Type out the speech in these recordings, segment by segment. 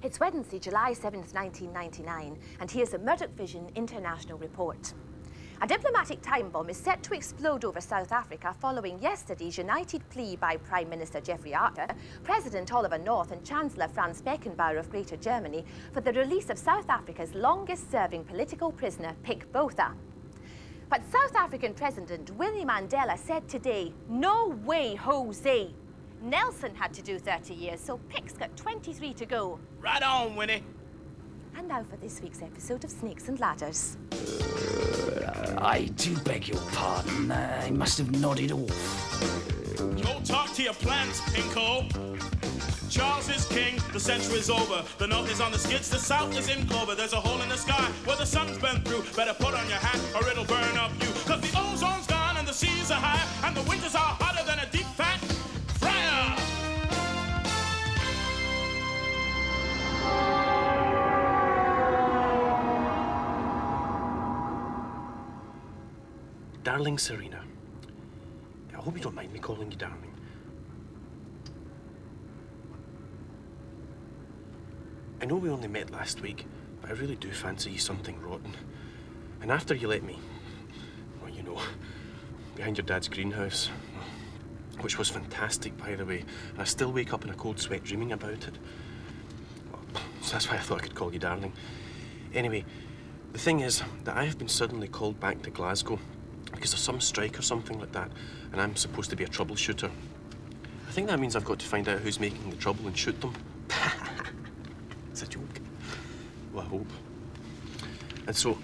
It's Wednesday, July 7th, 1999, and here's a Murdoch Vision International report. A diplomatic time bomb is set to explode over South Africa following yesterday's united plea by Prime Minister Jeffrey Archer, President Oliver North and Chancellor Franz Beckenbauer of Greater Germany for the release of South Africa's longest-serving political prisoner, Pik Botha. But South African President Winnie Mandela said today, "No way, Jose. Nelson had to do 30 years, so Pik's got 23 to go." Right on, Winnie. And now for this week's episode of Snakes and Ladders. I do beg your pardon. I must have nodded off. Go talk to your plants, Pinko. Charles is king, the century is over. The north is on the skids, the south is in clover. There's a hole in the sky where the sun's been through. Better put on your hat or it'll burn up you. Cause the ozone's gone and the seas are high and the winters are hotter than a deep fat fryer. Darling Serena, I hope you don't mind me calling you darling. I know we only met last week, but I really do fancy you something rotten. And after you let me, well, you know, behind your dad's greenhouse, which was fantastic, by the way, and I still wake up in a cold sweat dreaming about it. So that's why I thought I could call you darling. Anyway, the thing is that I have been suddenly called back to Glasgow because of some strike or something like that, and I'm supposed to be a troubleshooter. I think that means I've got to find out who's making the trouble and shoot them. It's a joke. Well, I hope. And so,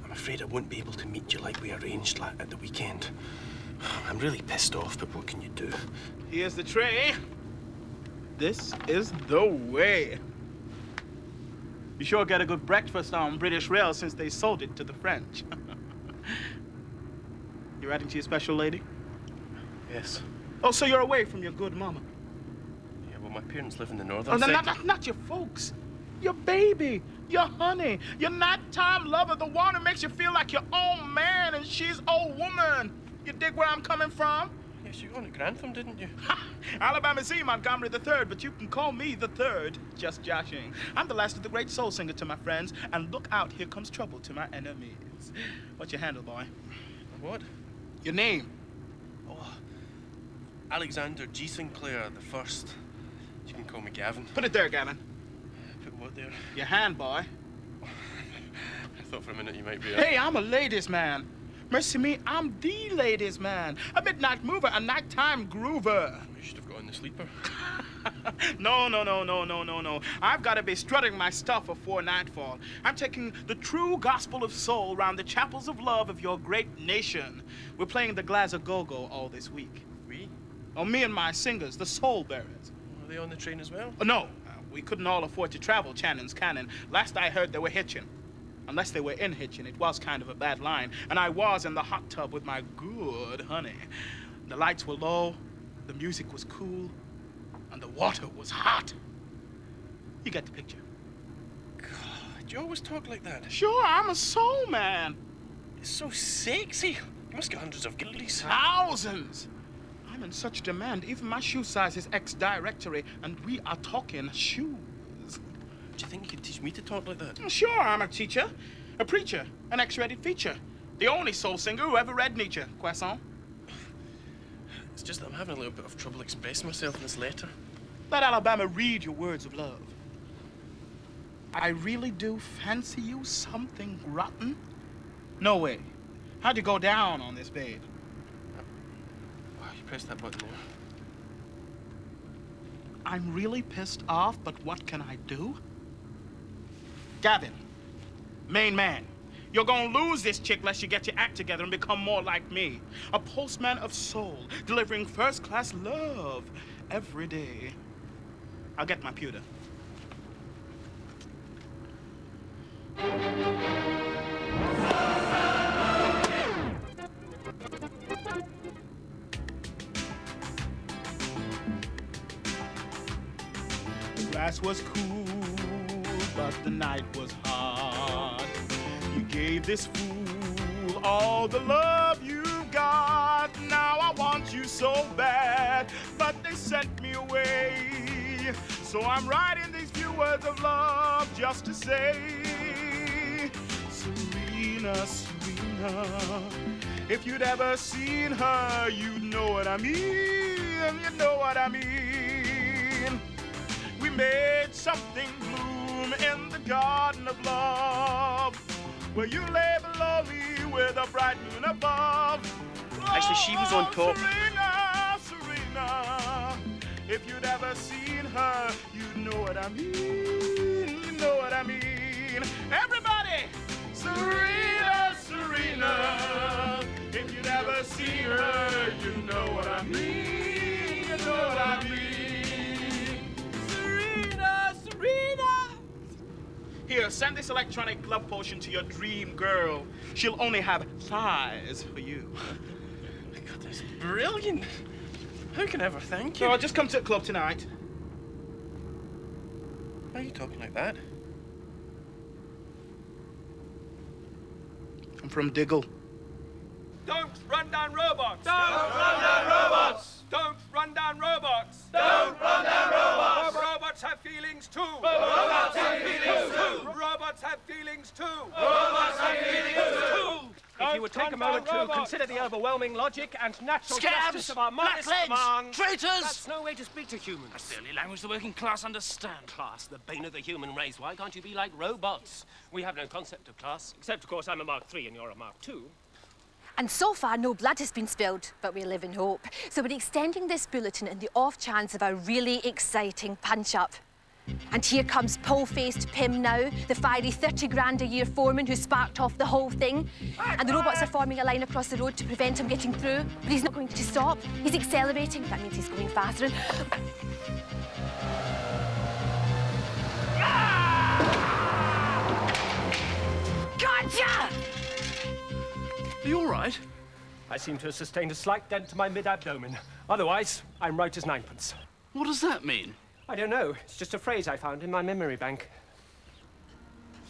I'm afraid I won't be able to meet you like we arranged at the weekend. I'm really pissed off, but what can you do? Here's the tray. This is the way. You sure get a good breakfast on British Rail since they sold it to the French. You writing to your special lady? Yes. Oh, so you're away from your good mama? Yeah, well, my parents live in the northern Oh, not your folks. Your baby, your honey, your nighttime lover, the one who makes you feel like your own man and she's old woman. You dig where I'm coming from? Yes, you owned a Grantham, didn't you? Alabama Z, Montgomery III, but you can call me the third. Just joshing. I'm the last of the great soul singer to my friends, and look out, here comes trouble to my enemies. What's your handle, boy? What? Your name? Oh, Alexander G. Sinclair the First. You can call me Gavin. Put it there, Gavin. Put what there? Your hand, boy. I thought for a minute you might be Hey, I'm a ladies' man. Mercy me, I'm the ladies' man. A midnight mover, a nighttime groover. You should have got in the sleeper. No. I've got to be strutting my stuff before nightfall. I'm taking the true gospel of soul round the chapels of love of your great nation. We're playing the Glasgow Go-Go all this week. We? Oh, me and my singers, the Soul Bearers. Are they on the train as well? Oh, no, we couldn't all afford to travel Channon's Cannon. Last I heard, they were hitching. Unless they were in hitching, it was kind of a bad line. And I was in the hot tub with my good honey. The lights were low, the music was cool, and the water was hot. You get the picture. God, you always talk like that. Sure, I'm a soul man. It's so sexy. You must get hundreds of girlies. Thousands. I'm in such demand. Even my shoe size is ex-directory, and we are talking shoes. Do you think you could teach me to talk like that? Sure, I'm a teacher, a preacher, an X-rated feature. The only soul singer who ever read Nietzsche. Croissant? It's just that I'm having a little bit of trouble expressing myself in this letter. Let Alabama read your words of love. I really do fancy you something rotten. No way. How'd you go down on this, babe? Oh, you pressed that button there. I'm really pissed off, but what can I do? Gavin, main man, you're gonna lose this chick unless you get your act together and become more like me. A postman of soul, delivering first-class love every day. I'll get my pewter. The grass was cool, but the night was hot. You gave this fool all the love you got. Now I want you so bad, but they sent me away. So I'm writing these few words of love just to say, Serena, Serena, if you'd ever seen her, you'd know what I mean, you know what I mean. We made something bloom in the garden of love, where you lay below me with a bright moon above. Actually, she was on top. Serena, Serena, if you'd ever seen her, you'd know what I mean, you know what I mean. Everybody! Serena, Serena, if you'd ever seen her, you know what I mean, you know what I mean. Serena, Serena! Here, send this electronic glove potion to your dream girl. She'll only have thighs for you. God, that's brilliant. How can I ever thank you? No, just come to the club tonight. Why are you talking like that? I'm from Diggle. Don't run down robots! Don't run down robots! Don't run down robots! Don't run down robots! Robots have feelings too! Robots have feelings too! Robots have feelings too! Robots have feelings too! If you would take a moment to consider the overwhelming logic and natural justice of our modest demands. Traitors! That's no way to speak to humans. That's the only language the working class understand. Class, the bane of the human race. Why can't you be like robots? We have no concept of class, except, of course, I'm a Mark III and you're a Mark II. And so far, no blood has been spilled, but we live in hope. So we're extending this bulletin in the off chance of a really exciting punch-up. And here comes pole-faced Pym now, the fiery 30 grand a year foreman who sparked off the whole thing. And the robots are forming a line across the road to prevent him getting through. But he's not going to stop. He's accelerating. That means he's going faster. Gotcha! Are you all right? I seem to have sustained a slight dent to my mid-abdomen. Otherwise, I'm right as ninepence. What does that mean? I don't know. It's just a phrase I found in my memory bank.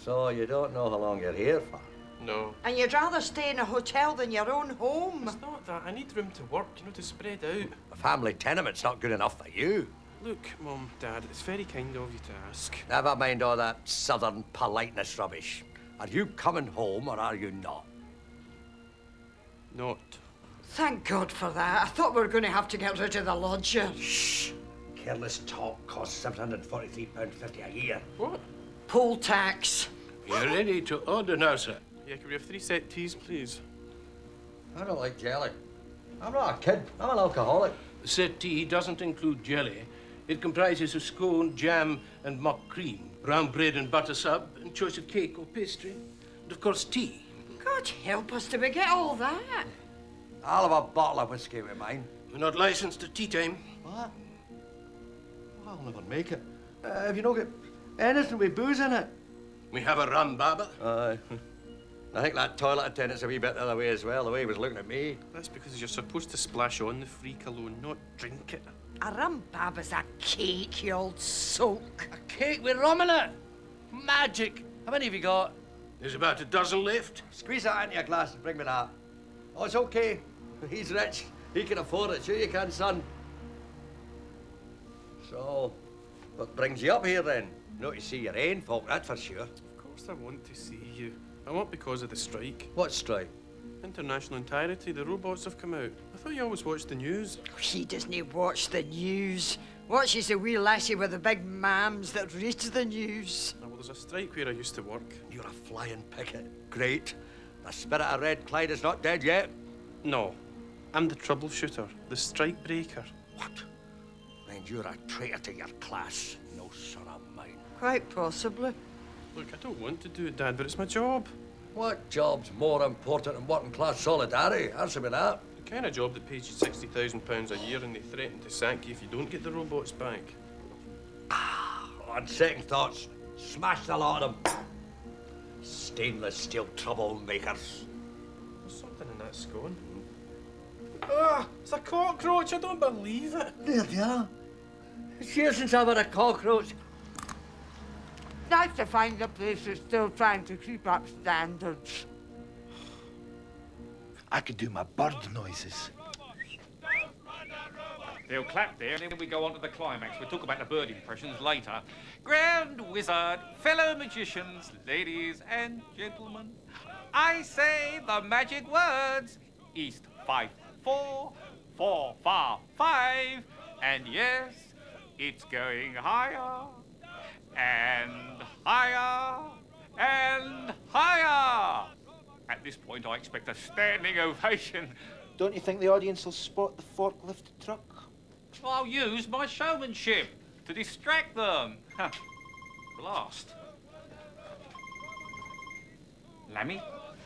So you don't know how long you're here for? No. And you'd rather stay in a hotel than your own home. It's not that. I need room to work, you know, to spread out. A family tenement's not good enough for you. Look, Mum, Dad, it's very kind of you to ask. Never mind all that southern politeness rubbish. Are you coming home or are you not? Not. Thank God for that. I thought we were going to have to get rid of the lodger. Shh. Careless talk costs £743.50 a year. What? Poll tax. You're ready to order now, sir. Yeah, can we have 3 set teas, please? I don't like jelly. I'm not a kid. I'm an alcoholic. The set tea doesn't include jelly. It comprises of scone, jam, and mock cream, brown bread and butter sub, and choice of cake or pastry, and of course tea. God help us, do we get all that? I'll have a bottle of whiskey with mine. We're not licensed at tea time. What? I'll never make it. Have you not got anything with booze in it? We have a rum baba. I think that toilet attendant's a wee bit the other way as well, the way he was looking at me. That's because you're supposed to splash on the free cologne, not drink it. A rum baba's a cake, you old soak. A cake with rum in it? Magic. How many have you got? There's about a dozen left. Squeeze that into your glass and bring me that. Oh, it's okay. He's rich. He can afford it. Sure you can, son. So, what brings you up here then? Not to see your own folk, that's for sure. Of course I want to see you. I want because of the strike. What strike? International entirety, the robots have come out. I thought you always watched the news. He doesn't watch the news. Watches the wee lassie with the big mams that reads the news. Oh, well, there's a strike where I used to work. You're a flying picket. Great. The spirit of Red Clyde is not dead yet. No. I'm the troubleshooter, the strike breaker. What? And you're a traitor to your class. No son of mine. Quite possibly. Look, I don't want to do it, Dad, but it's my job. What job's more important than working class solidarity? Answer me that. The kind of job that pays you £60,000 a year and they threaten to sack you if you don't get the robots back. On second thoughts, smash the lot of them. Stainless steel troublemakers. There's something in that scone. Ah, it's a cockroach, I don't believe it. There you are. It's years since I've had a cockroach. Nice to find a place that's still trying to keep up standards. I could do my bird noises. They'll clap there, and then we go on to the climax. We'll talk about the bird impressions later. Grand Wizard, fellow magicians, ladies and gentlemen, I say the magic words. East 5 4, 4 far 5, and yes, it's going higher and higher and higher. At this point, I expect a standing ovation. Don't you think the audience will spot the forklift truck? I'll use my showmanship to distract them. Blast. Lammy?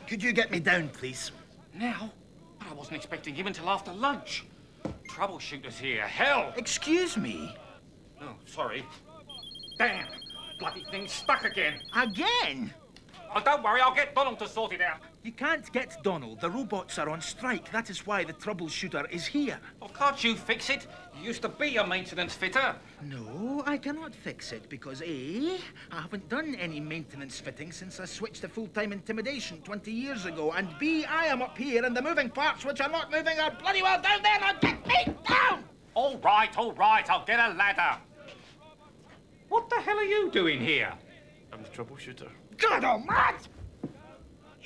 Could you get me down, please? Now? I wasn't expecting him until after lunch. Troubleshooter's here. Hell! Excuse me? Oh, sorry. Damn! Bloody thing's stuck again. Again? Oh, don't worry, I'll get Donald to sort it out. You can't get Donald. The robots are on strike. That is why the troubleshooter is here. Oh, can't you fix it? You used to be a maintenance fitter. No, I cannot fix it because A, I haven't done any maintenance fitting since I switched to full-time intimidation 20 years ago, and B, I am up here and the moving parts which are not moving are bloody well down there. Now get me down! All right, I'll get a ladder. What the hell are you doing here? I'm the troubleshooter. God almighty!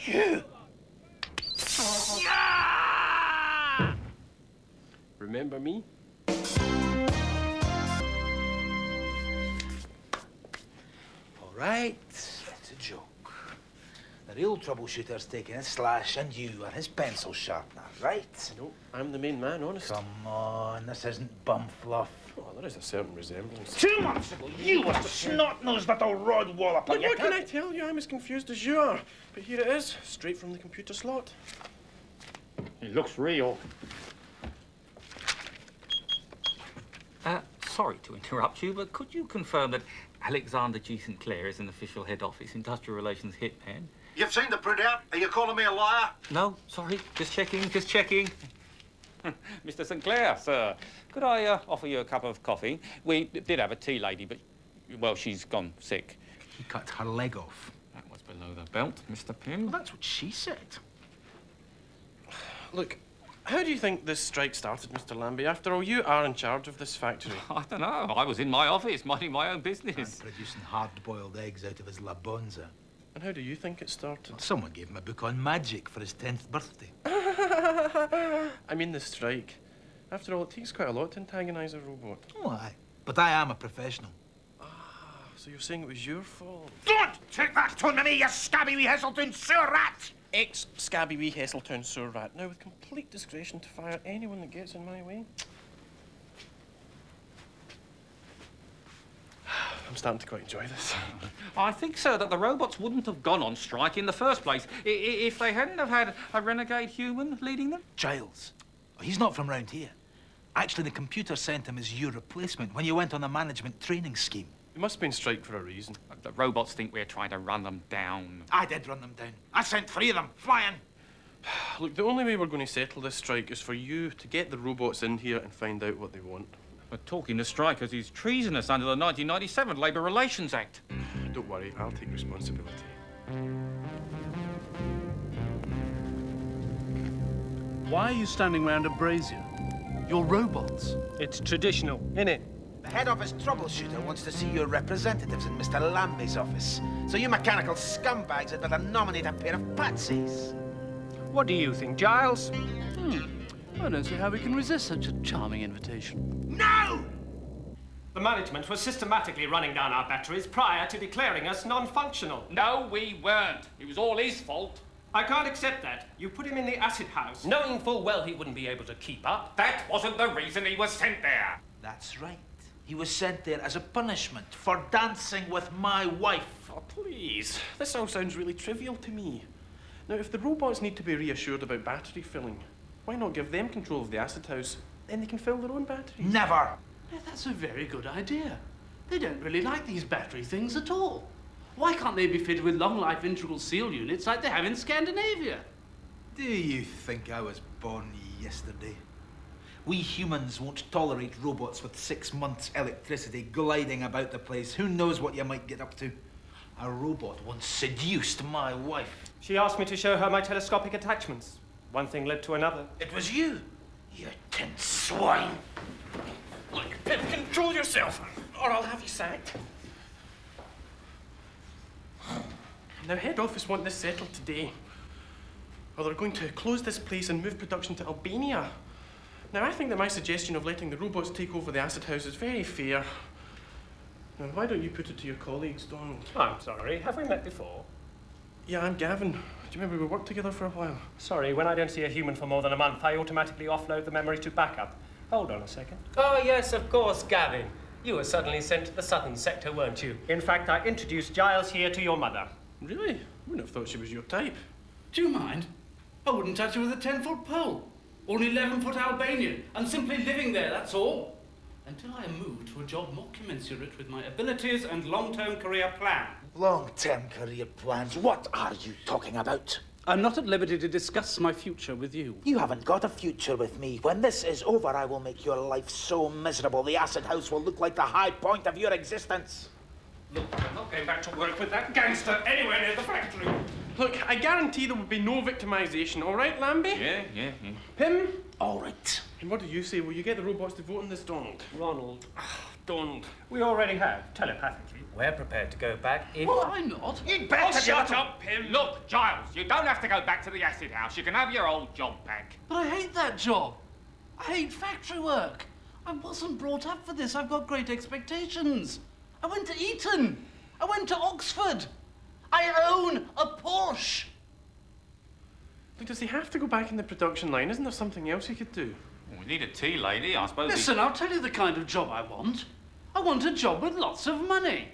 You! Remember me? All right, it's a joke. The real troubleshooter's taking his slash and you are his pencil sharpener, right? No, I'm the main man, honest. Come on, this isn't bum fluff. Oh, there is a certain resemblance. 2 months ago, you were a snot-nosed little rod wallop. Look, what can I tell you? I'm as confused as you are. But here it is, straight from the computer slot. It looks real. Sorry to interrupt you, but could you confirm that Alexander G. St. Clair is an official head office industrial relations hitman? You've seen the printout? Are you calling me a liar? No, sorry, just checking. Mr. St. Clair, sir, could I offer you a cup of coffee? We did have a tea lady, but, well, she's gone sick. He cut her leg off. That was below the belt, Mr. Pym. Well, that's what she said. Look, how do you think this strike started, Mr. Lambie? After all, you are in charge of this factory. I don't know. I was in my office, minding my own business. And producing hard-boiled eggs out of his La Bonza. And how do you think it started? Well, someone gave him a book on magic for his 10th birthday. I mean the strike. After all, it takes quite a lot to antagonise a robot. Oh, aye. But I am a professional. So you're saying it was your fault? Don't take that tone to me, you scabby wee Heselton sewer rat! Ex-scabby wee Heseltown sewer rat. Now with complete discretion to fire anyone that gets in my way. I'm starting to quite enjoy this. I think, sir, that the robots wouldn't have gone on strike in the first place if they hadn't have had a renegade human leading them. Giles. Oh, he's not from round here. Actually, the computer sent him as your replacement when you went on a management training scheme. It must have been strike for a reason. The robots think we're trying to run them down. I did run them down. I sent 3 of them flying. Look, the only way we're going to settle this strike is for you to get the robots in here and find out what they want. But talking to strikers is treasonous under the 1997 Labour Relations Act. Don't worry, I'll take responsibility. Why are you standing round a brazier? You're robots. It's traditional, innit? The head office troubleshooter wants to see your representatives in Mr. Lambie's office. So you mechanical scumbags had better nominate a pair of patsies. What do you think, Giles? I don't see how we can resist such a charming invitation. No! The management was systematically running down our batteries prior to declaring us non-functional. No, we weren't. It was all his fault. I can't accept that. You put him in the acid house, knowing full well he wouldn't be able to keep up. That wasn't the reason he was sent there. That's right. He was sent there as a punishment for dancing with my wife. Oh, please. This all sounds really trivial to me. Now, if the robots need to be reassured about battery filling, why not give them control of the acid house? Then they can fill their own batteries. Never! Yeah, that's a very good idea. They don't really like these battery things at all. Why can't they be fitted with long-life integral seal units like they have in Scandinavia? Do you think I was born yesterday? We humans won't tolerate robots with 6 months electricity gliding about the place. Who knows what you might get up to? A robot once seduced my wife. She asked me to show her my telescopic attachments. One thing led to another. It was you. You Impudent swine! Look, Pip, control yourself, or I'll have you sacked. Now, head office want this settled today. Or they're going to close this place and move production to Albania. Now, I think that my suggestion of letting the robots take over the acid house is very fair. Now, why don't you put it to your colleagues, Donald? I'm sorry, have we met before? Yeah, I'm Gavin. Do you remember we worked together for a while? Sorry, when I don't see a human for more than a month, I automatically offload the memory to backup. Hold on a second. Oh, yes, of course, Gavin. You were suddenly sent to the southern sector, weren't you? In fact, I introduced Giles here to your mother. Really? I wouldn't have thought she was your type. Do you mind? I wouldn't touch her with a 10-foot pole. Only 11-foot Albanian, and simply living there, that's all. Until I move to a job more commensurate with my abilities and long-term career plan. Long-term career plans? What are you talking about? I'm not at liberty to discuss my future with you. You haven't got a future with me. When this is over, I will make your life so miserable the acid house will look like the high point of your existence. Look, I'm not going back to work with that gangster anywhere near the factory. Look, I guarantee there will be no victimization, all right, Lambie? Yeah. Pim? All right. And what do you say? Will you get the robots to vote on this, Donald? Ronald. Donald. We already have, telepathically. We're prepared to go back if... Why not? You'd better shut up, Pim. Look, Giles, you don't have to go back to the acid house. You can have your old job back. But I hate that job. I hate factory work. I wasn't brought up for this. I've got great expectations. I went to Eton. I went to Oxford. I own a Porsche. Look, does he have to go back in the production line? Isn't there something else he could do? Well, we need a tea lady, I suppose. Listen, I'll tell you the kind of job I want. I want a job with lots of money.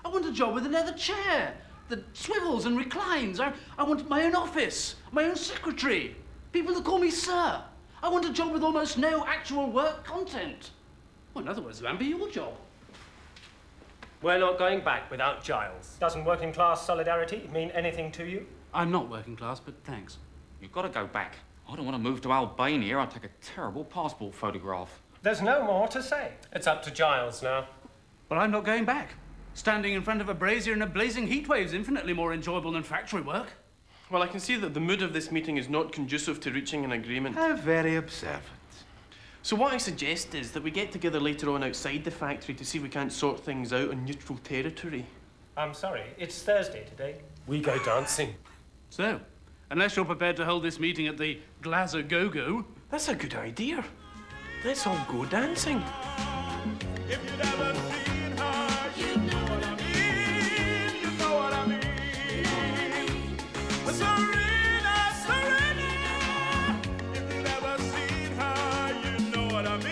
I want a job with a leather chair that swivels and reclines. I want my own office, my own secretary, people that call me sir. I want a job with almost no actual work content. Well, in other words, Lambie, your job. We're not going back without Giles. Doesn't working class solidarity mean anything to you? I'm not working class, but thanks. You've got to go back. I don't want to move to Albania. I'd take a terrible passport photograph. There's no more to say. It's up to Giles now. Well, I'm not going back. Standing in front of a brazier in a blazing heat wave is infinitely more enjoyable than factory work. Well, I can see that the mood of this meeting is not conducive to reaching an agreement. How very observant. So what I suggest is that we get together later on outside the factory to see if we can't sort things out on neutral territory. I'm sorry, it's Thursday today. We go dancing. So, unless you're prepared to hold this meeting at the Glazer Go-Go... That's a good idea. Let's all go dancing. If you'd ever seen her, you know what I mean. You know what I mean. Serena, Serena. If you'd ever seen her, you know what I mean.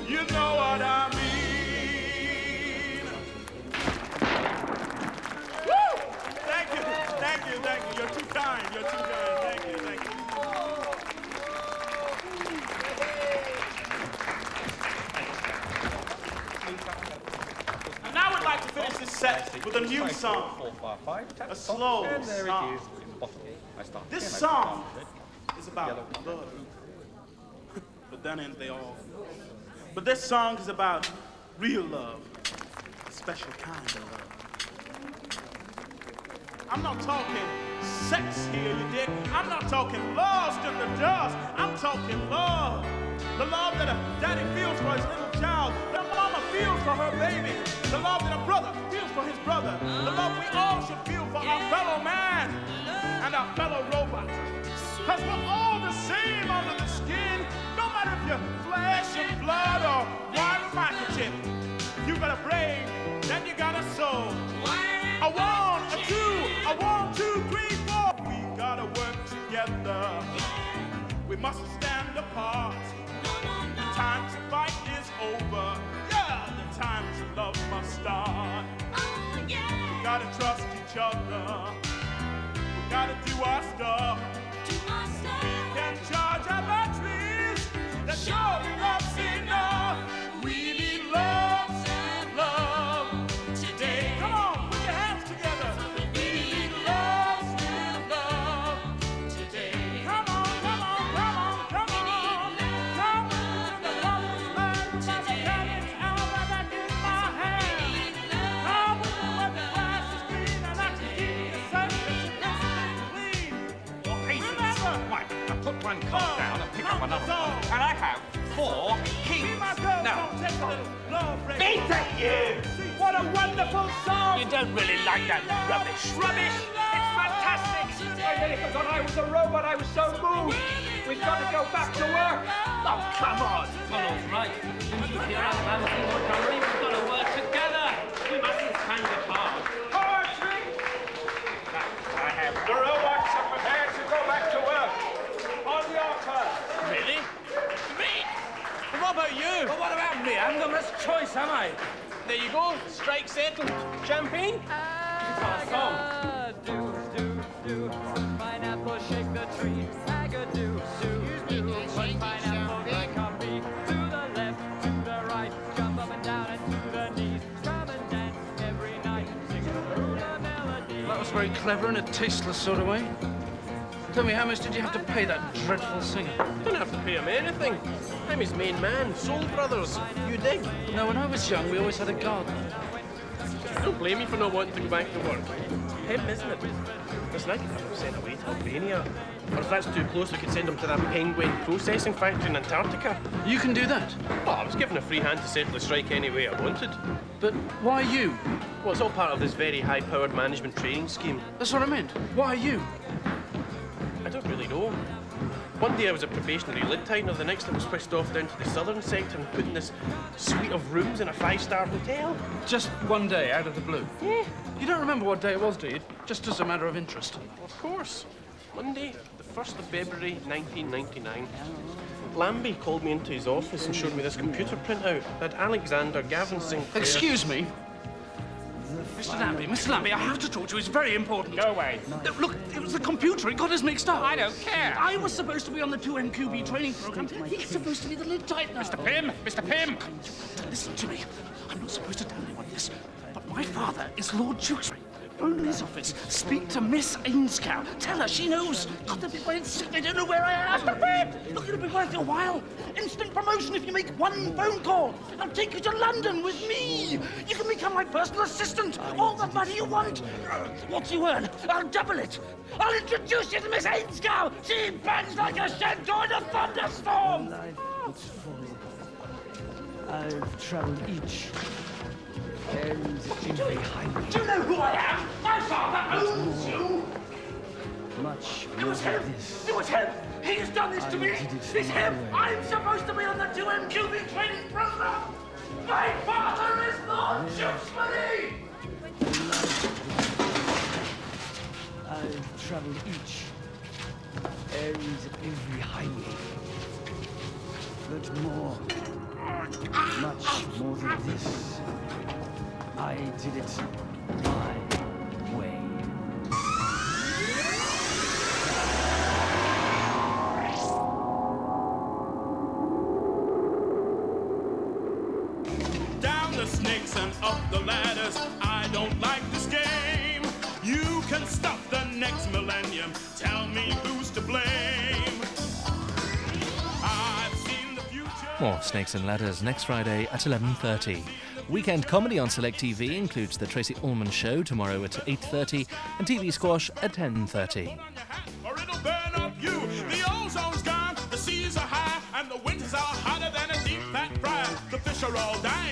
You know what I mean. Woo! Thank you, thank you, thank you. You're too kind. You're too kind. Thank you, thank you. And now we'd like to finish this set with a new song. A slow song. This song is about love. But then ain't they all? But this song is about real love. A special kind of love. I'm not talking sex here, you dig? I'm not talking lost in the dust. I'm talking love. The love that a daddy feels for his little child. That a mama feels for her baby. The love that a brother feels for his brother. The love we all should feel for our fellow man and our fellow robot. Because we're all the same under the skin. No matter if you're flesh and blood or one microchip. You got a brain, then you got a soul. A 1, a 2, a 1, 2, 3, 4. We gotta work together. We mustn't stand apart. The time to fight is over. Yeah, the time to love must start. We gotta trust each other. We gotta do our stuff. We can charge our batteries. That surely love's enough. We need love and love today. Come on, put your hands together. We need love and love today. Come on, come on, come on, come on. come down and pick up another one. And I have 4 keys. Now, Beat it, you! What a wonderful song! You don't really like that rubbish. Rubbish! It's fantastic! I nearly forgot I was a robot. I was so moved. We've got to go back to work. Oh, come on. Well, all right. Since you hear out of Anthony Montgomery, we've got to work together. We mustn't stand apart. Poetry! I have. The robots are prepared to go back to work. On your turn. Really? Me? Well, what about you? Well, what about me? I haven't got much choice, am I? There you go. Strike settled. Champagne? It's our song. Pineapple shake the tree. Sagadoo, do. Put pineapple drink on me. To the left, to the right. Jump up and down and to the knees. Come and dance every night. Sing through the melody. That was very clever in a tasteless sort of way. Tell me, how much did you have to pay that dreadful singer? Don't have to pay him anything. I'm his main man. Soul Brothers. You dig? No, when I was young, we always had a gardener. Don't blame me for not wanting to go back to work. Him, isn't it? Listen, I could have him sent away to Albania. Or if that's too close, we could send him to that penguin processing factory in Antarctica. You can do that? Oh, I was given a free hand to settle the strike any way I wanted. But why you? Well, it's all part of this very high-powered management training scheme. That's what I meant. Why you? I don't really know. One day I was a probationary lid-tightener, the next I was whisked off down to the southern sector and put in this suite of rooms in a 5-star hotel. Just one day, out of the blue? Yeah. You don't remember what day it was, do you? Just as a matter of interest. Of course. Monday, the 1st of February, 1999. Lambie called me into his office and showed me this computer printout that Alexander Gavin Sinclair... Excuse me? Mr. Lambie, I have to talk to you. It's very important. Go away. Look, it was the computer. It got us mixed up. I don't care. I was supposed to be on the 2MQB training program. He's supposed to be the lid tightener. Mr. Pym! Mr. Pym! Listen to me. I'm not supposed to tell anyone this, but my father is Lord Tewkesbury. Phone in his office. Speak to Miss Ainscow. Tell her she knows. God, they'll be worried sick. They don't know where I am. Mr. Pym! Look, it'll be worth your while. Instant promotion if you make one phone call. I'll take you to London with me. You can become my personal assistant. All the money you want. What you earn, I'll double it. I'll introduce you to Miss Ainscow. She bangs like a centaur in a thunderstorm. I've traveled each and every highway. Do you know who I am? My father owns you. Much It more was than him. this. It was him. He's done this to me. did it It's my him. way. I'm supposed to be on the 2MQB training program. My father is Lord Tewkesbury. I've traveled each and every highway. But more, much more than this. I did it my way. Down the snakes and up the ladders. I don't like this game. You can stop the next millennium. Tell me who's to blame. I've seen the future. More Snakes and Ladders next Friday at 11:30. Weekend comedy on Select TV includes The Tracy Ullman Show tomorrow at 8:30 and TV Squash at 10:30. Or it'll burn up you. The ozone's gone, the seas are high, and the winters are hotter than a deep fat fry. The fish are all dying.